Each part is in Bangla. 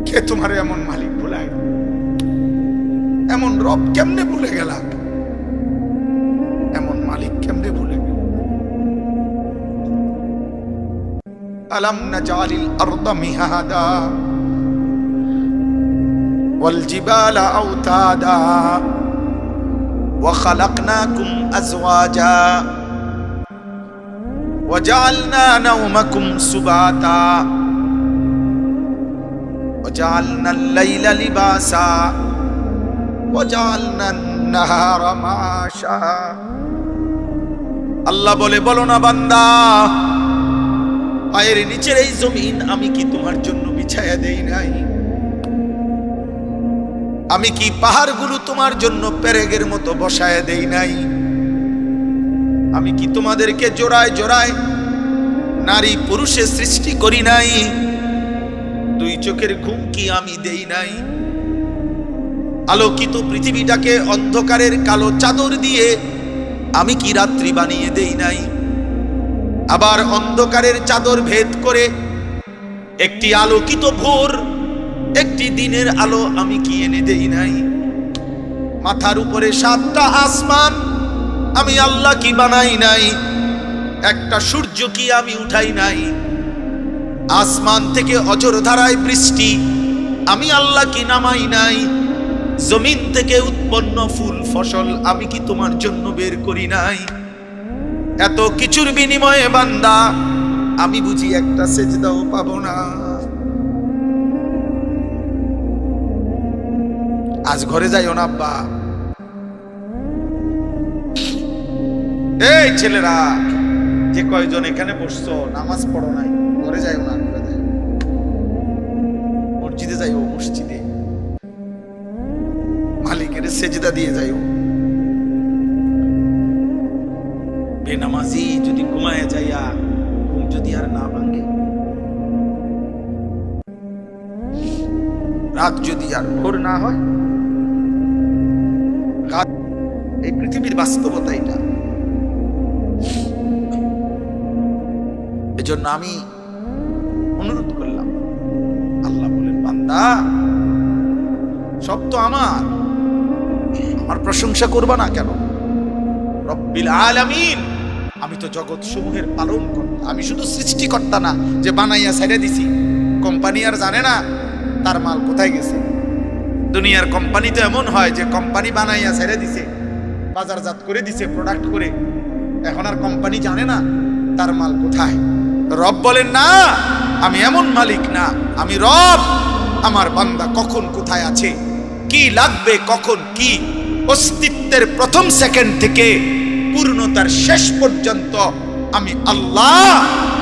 কে তোমার এমন মালিক ভুলায়, এমন রব কেমনে ভুলে গেলা, এমন মালিক কেমনে ভুলে গেল? আলাম নাজালিল আরদা মিহাদা ওয়াল জিবালা আওতাদা ওয়া খালাকনাকুম আজওয়াজা ওয়া জাআলনা নাওমাকুম সুবাতা ওয়া জাআলনাল লাইলা লিবাসা ওয়া জাআলনান নাহারা মাশা। আল্লাহ বলে, বলো না বান্দা, পায়ের নিচের এই জমিন আমি কি তোমার জন্য বিছায়া দেই নাই? আমি কি পাহাড়গুলো তোমার জন্য পেরেগের মতো বসায়া দেই নাই? আমি কি তোমাদেরকে জোড়ায় জোড়ায় নারী পুরুষে সৃষ্টি করি নাই? দুই চোখের ঘুম কি আমি দেই নাই? আলোকিত পৃথিবীটাকে অন্ধকারের কালো চাদর দিয়ে আমি কি রাত্রি বানিয়ে দেই নাই? আবার অন্ধকারের চাদর ভেদ করে একটি আলোকিত ভোর, একটি দিনের আলো আমি কি এনে দেই নাই? মাথার উপরে 7টা আসমান আমি আল্লাহ কি বানাই নাই? একটা সূর্য কি আমি উঠাই নাই? আসমান থেকে অঝোর ধারায় বৃষ্টি আমি আল্লাহ কি নামাই নাই? জমিন থেকে উৎপন্ন ফুল ফসল আমি কি তোমার জন্য বের করি নাই? এত কিছুর বিনিময়ে বান্দা আমি বুঝি একটা সেজদাও পাবো না? আজ ঘরে যাইও না আব্বা, এই ছেলেরা যে কয়জন এখানে বসছো নামাজ পড়ো নাই, ঘরে যাইও না, মসজিদে যাইও, মসজিদে মালিকের সেজদা দিয়ে যাইও। বেনামাজি যদি ঘুমায় যাইয়া ঘুম যদি আর না ভাঙে, রাত যদি আর ভোর না হয়, এই পৃথিবীর বাস্তবতা এটা। এজন্য আমি অনুরোধ করলাম, আল্লাহ বলেন, বান্দা সব তো আমার প্রশংসা করবা না কেন? রব্বিল আলামিন, আমি তো জগৎ সমূহের পালন কর্তা, আমি শুধু সৃষ্টিকর্তা না যে বানাইয়া ছেড়ে দিছি। কোম্পানি আর জানে না তার মাল কোথায় গেছে। দুনিয়ার কোম্পানি তো এমন হয় যে কোম্পানি বানাইয়া ছেড়ে দিছে, বাজারজাত করে দিছে প্রোডাক্ট করে, এখন আর কোম্পানি জানে না তার মাল কোথায়। রব বলেন, না, আমি এমন মালিক না, আমি রব। আমার বান্দা কখন কোথায় আছে, কি লাগবে, কখন কি, অস্তিত্বের প্রথম সেকেন্ড থেকে পূর্ণতার শেষ পর্যন্ত আমি আল্লাহ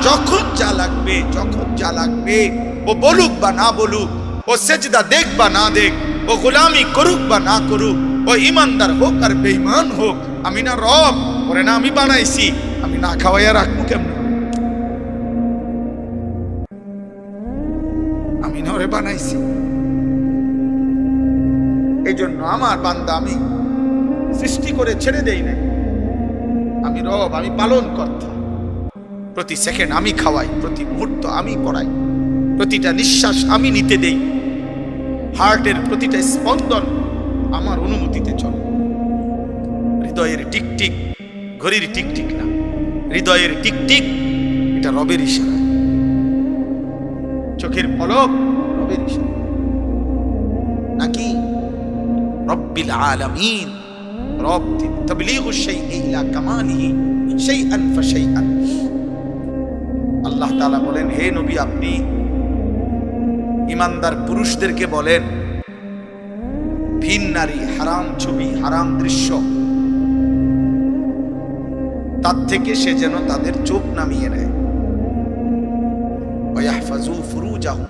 যখন যা লাগবে, যখন যা লাগবে, ও বলুক বা না বলুক, ও সেজদা দেখ বা না দেখ, ও গোলামি করুক বা না করুক, ও ইমানদার হোক আর বেঈমান হোক, আমি না রব? ওরে না আমি বানাইছি, আমি না খাওয়াইয়া রাখবো কেমন? আমি না ওরে বানাইছি। এই জন্য আমার বান্দা আমি সৃষ্টি করে ছেড়ে দেই না, আমি রব, আমি পালন কর্তা। প্রতি সেকেন্ড আমি খাওয়াই, প্রতি মুহূর্ত আমি পড়াই, প্রতিটা নিঃশ্বাস আমি নিতে দেই, হার্টের প্রতিটা স্পন্দন আমার অনুমতিতে চলে। হৃদয়ের টিকটিক ঘড়ির টিকটিক না, হৃদয়ের টিকটিক এটা রবের ইশারা, চোখের পলক রবের ইশারা নাকি? রব্বিল আলামিন, রব তাবলীগুশ শাইই ইলা কামালিহি শাইআন ফাশাইআন। আল্লাহ তাআলা বলেন, হে নবী, আপনি ইমানদার পুরুষদেরকে বলেন, ভিন নারী, হারাম ছবি, হারাম দৃশ্য, তার থেকে সে যেন তাদের চোখ নামিয়ে নেয়। ওয়া ইয়াহফাজু ফুরুজাহুম,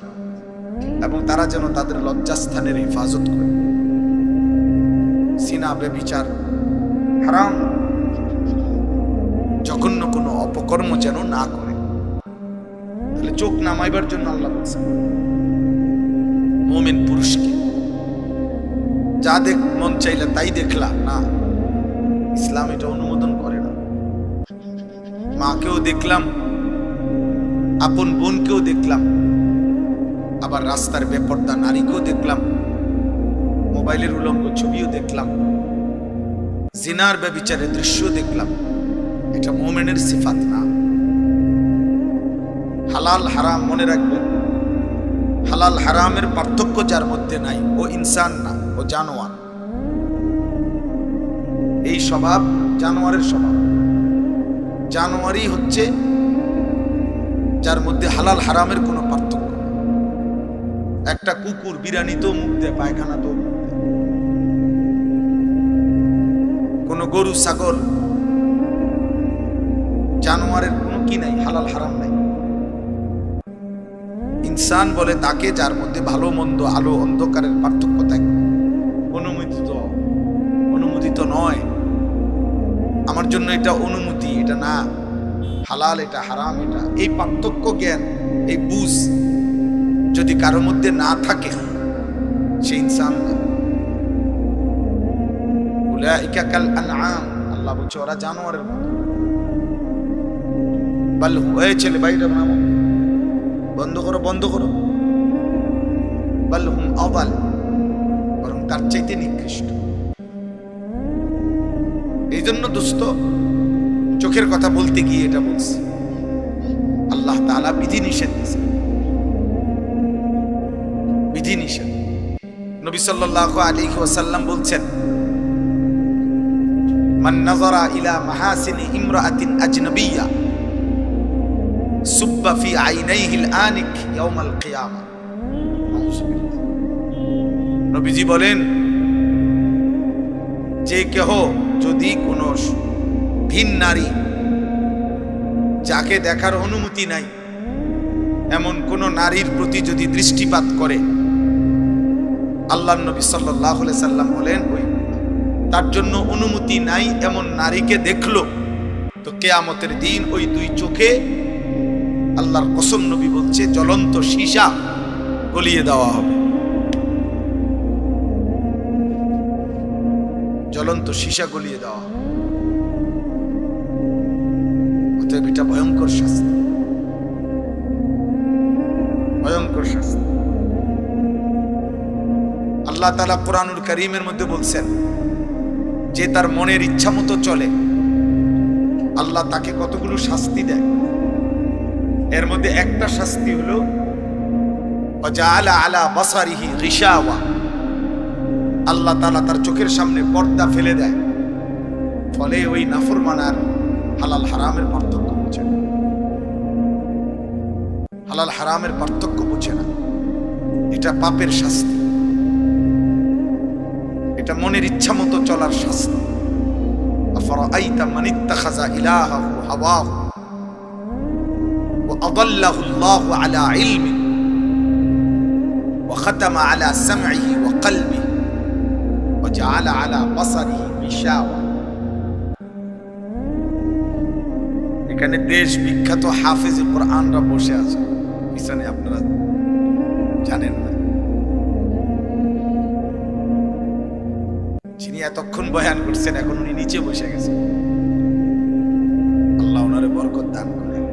এবং তারা যেন তাদের লজ্জাস্থানের হেফাজত করে। সিনা, ব্যভিচার, হারাম, জঘন্য কোনো অপকর্ম যেন না করে। তাহলে চোখ নামাইবার জন্য আল্লাহ বলছেন মুমিন পুরুষকে। যা দেখ মন চাইলে তাই দেখলা না, ইসলাম এটা অনুমোদন করে না। মাকেও দেখলাম, আপন বোনকেও দেখলাম, আবার রাস্তার বেপর্দা নারীকেও দেখলাম, মোবাইলের উলঙ্গ ছবিও দেখলাম, জিনার ব্যভিচারের দৃশ্য দেখলাম। এটা মুমিনের সিফাত না। হালাল হারাম মনে রাখবেন, হালাল হারামের পার্থক্য যার মধ্যে নাই ও ইনসান না, ও জানোয়ার। এই স্বভাব জানোয়ারের স্বভাব। জানোয়ারই হচ্ছে যার মধ্যে হালাল হারামের কোনো পার্থক্য নেই। একটা কুকুর বিরানিতেও মুখ দেয়, পায়খানাতেও মুখ দেয়। কোনো গরু ছাগল জানোয়ারের কোনো কি নাই, হালাল হারাম নাই। ইনসান বলে তাকে যার মধ্যে ভালো মন্দ, আলো অন্ধকারের পার্থক্য থাকে। অনুমোদিত নয়, আমার জন্য এটা অনুমতি, এটা না, হালাল এটা হারাম এটা, এই পার্থক্য জ্ঞান, এই বুঝ যদি কারো মধ্যে না থাকে সে ইনসান না। উলাইকা কাল আনআম, আল্লাহ বলছে ওরা জানোয়ারের মতো। বাল হুম, ছেলে বাইরে নামো, বন্ধ করো বন্ধ করো। বাল হুম আদাল, বরং তার চাইতে নিকৃষ্ট। এই জন্য দোস্ত, চোখের কথা বলতে গিয়ে এটা বলছি, আল্লাহ তাআলা বিধি নিষেধ দিয়েছেন, বিধি নিষেধ। নবী সাল্লাল্লাহু আলাইহি ওয়াসাল্লাম বলছেন, মান নাযারা ইলা মাহাসিনি ইমরাআতিন আজনাবিয়্যা সুব্বা ফি আইনাইহিল আনিক ইয়াউমাল কিয়ামা। নবীজি বলেন, যে কেহ যদি কোনো ভিন নারী যাকে দেখার অনুমতি নাই এমন কোন নারীর প্রতি যদি দৃষ্টিপাত করে, আল্লাহর নবী সাল্লাল্লাহু আলাইহি সাল্লাম বলেন, ওই তার জন্য অনুমতি নাই এমন নারীকে দেখলো তো কিয়ামতের দিন ওই দুই চোখে, আল্লাহর কসম নবী বলছে, জ্বলন্ত সীসা গলিয়ে দেওয়া হবে। জ্বলন্ত সীসা গলিয়ে দেওয়া হবে। অতএব এটা ভয়ঙ্কর শাস্তি, ভয়ঙ্কর শাস্তি। আল্লাহ তাআলা কুরআনুল কারীমের মধ্যে বলছেন, যে তার মনের ইচ্ছা মতো চলে আল্লাহ তাকে কতগুলো শাস্তি দেয়। এর মধ্যে একটা শাস্তি হলো ওয়াজআলা আলা বাসারিহি গিশাওয়া, আল্লাহ তাআলা তার চোখের সামনে পর্দা ফেলে দেয়। ফলে ওই নাফরমানার হালাল হারামের পার্থক্য বুঝে না, হালাল হারামের পার্থক্য বুঝে না। এটা পাপের শাস্তি, এটা মনের ইচ্ছা মতো চলার শাস্তি। আফরাআইতা মান ইত্তাখাযা ইলাহাহু হাওয়াহু ওয়া আদাল্লাহু আল্লাহু আলা ইলমি ওয়া খাতামা আলা সামইহি ওয়া কলবিহি ওয়া জাআলা আলা বাসারিহি গিশাওয়া। এখানে দেশ বিখ্যাত হাফেজ কোরআনরা বসে আছে পিছনে, আপনারা জানেন না, যিনি এতক্ষণ বয়ান করছেন এখন উনি নিচে বসে গেছেন। আল্লাহ ওনারে বরকত দান করেন।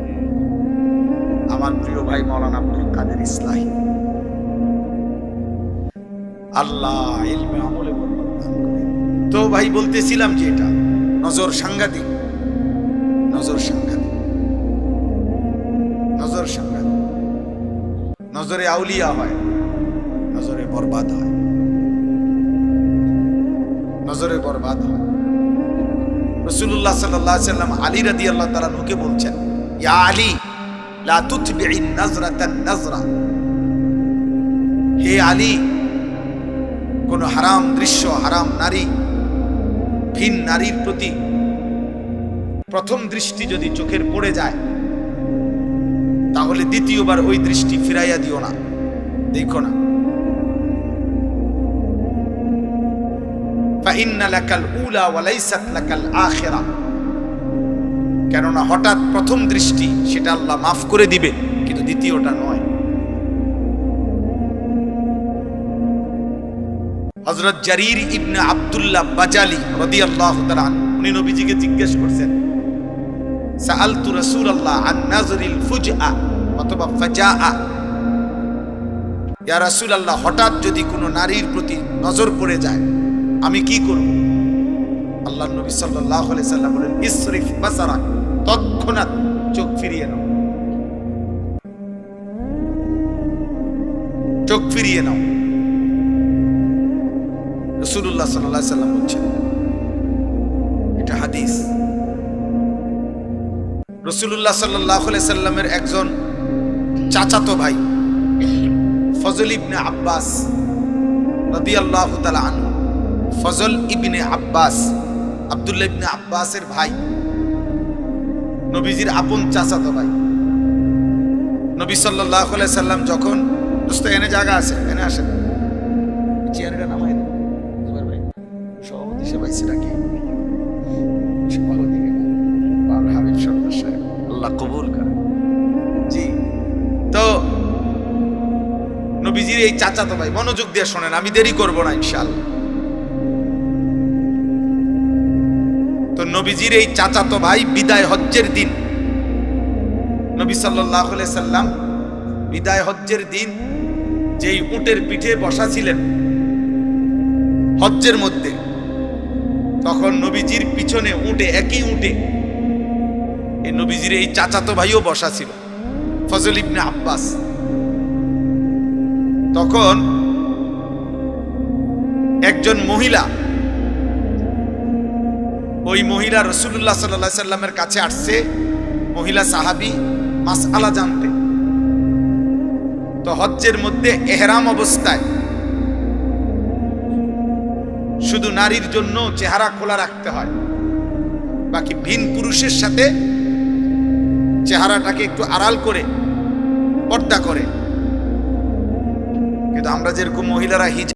আমার প্রিয় ভাই মাওলানা আব্দুল কাদের ইসলাহি, আল্লাহ ইলমে আমলে বরকত দান করেন। তো ভাই বলতেছিলাম যে এটা নজর সাংঘাতিক, নজর সাংঘাতিক, নজর সাংঘাতিক। নজরে আউলিয়া হয়, নজরে বরবাদ হয়, নজরে বরবাদ হয়। রাসূলুল্লাহ সাল্লাল্লাহু আলাইহি ওয়াসাল্লাম আলী রাদিয়াল্লাহু তাআলা নুকে বলছেন, ইয়া আলী লা তুতবি'ন নাজরাতান নাজরা, হে আলী, কোন হারাম দৃশ্য, হারাম নারী, ভিন নারীর প্রতি প্রথম দৃষ্টি যদি চোখের পড়ে যায় তাহলে দ্বিতীয়বার ওই দৃষ্টি ফিরাইয়া দিও না, দেখো না। ফাইন্না লাকাল উলা ওয়া লাইসাত লাকাল আখিরা, কেননা হঠাৎ প্রথম দৃষ্টি সেটা আল্লাহ মাফ করে দিবে, কিন্তু দ্বিতীয়টা নয়। হযরত জারীর ইবনে আব্দুল্লাহ বাজালি রাদিয়াল্লাহু তাআলা উনি নবীজিকে জিজ্ঞেস করছেন, সাআলতু রাসূলুল্লাহ আন নাজরিল ফুজআ অথবা ফাজাআ, ইয়া রাসূলুল্লাহ, হঠাৎ যদি কোনো নারীর প্রতি নজর পড়ে যায় আমি কি করব? আল্লাহর নবী সাল্লাল্লাহু আলাইহি সাল্লাম বলেন, ইসরিফ বাসারাক, তৎক্ষণাৎ চোখ ফিরিয়ে নাও, চোখ ফিরিয়ে নাও। রাসূলুল্লাহ সাল্লাল্লাহু আলাইহি সাল্লাম বলছেন, এটা হাদিস। রাসূলুল্লাহ সাল্লাল্লাহু আলাইহি সাল্লামের একজন চাচাতো ভাই ফজল ইবনে আব্বাস রাদিয়াল্লাহু তাআলা আনহু, ফজল ইবনে আব্বাস, আব্দুল্লাহ ইবনে আব্বাসের ভাই, নবীজির আপন চাচাতো ভাই। নবী সাল্লাল্লাহু আলাইহি সাল্লাম যখন, দোস্ত এনে জায়গা আছে, এনে আসেন, চেয়ারটা নামাই দেন, জুবাইর ভাই সভাপতি সে পাইছে নাকি? সভাপতি বাবা হাবিব সরকার সাহেব, আল্লাহ কবুল করে। জি, তো নবীজির এই চাচাতো ভাই, মনোযোগ দিয়ে শোনেন, আমি দেরি করব না ইনশাআল্লাহ। তো নবীজির এই চাচাতো ভাই বিদায় হজ্জের দিন, নবী সাল্লাল্লাহু আলাইহি সাল্লাম বিদায় হজ্জের দিন যেই উটের পিঠে বসা ছিলেন হজ্জের মধ্যে, তখন নবীজির পিছনে উটে, একই উটে এই নবীজির এই চাচাতো ভাইও বসা ছিল, ফজল ইবনে আব্বাস। তখন একজন মহিলা, ওই মহিলা রাসূলুল্লাহ সাল্লাল্লাহু আলাইহি সাল্লামের কাছে আসছে, মহিলা সাহাবী, মাসআলা জানতে। তো হজ্জের মধ্যে ইহরাম অবস্থায় শুধু নারীর জন্য চেহারা খোলা রাখতে হয়, বাকি ভিন পুরুষের সাথে চেহারাটাকে একটু আড়াল করে পর্দা করে। কিন্তু আমরা যেরকম মহিলারা হিজাব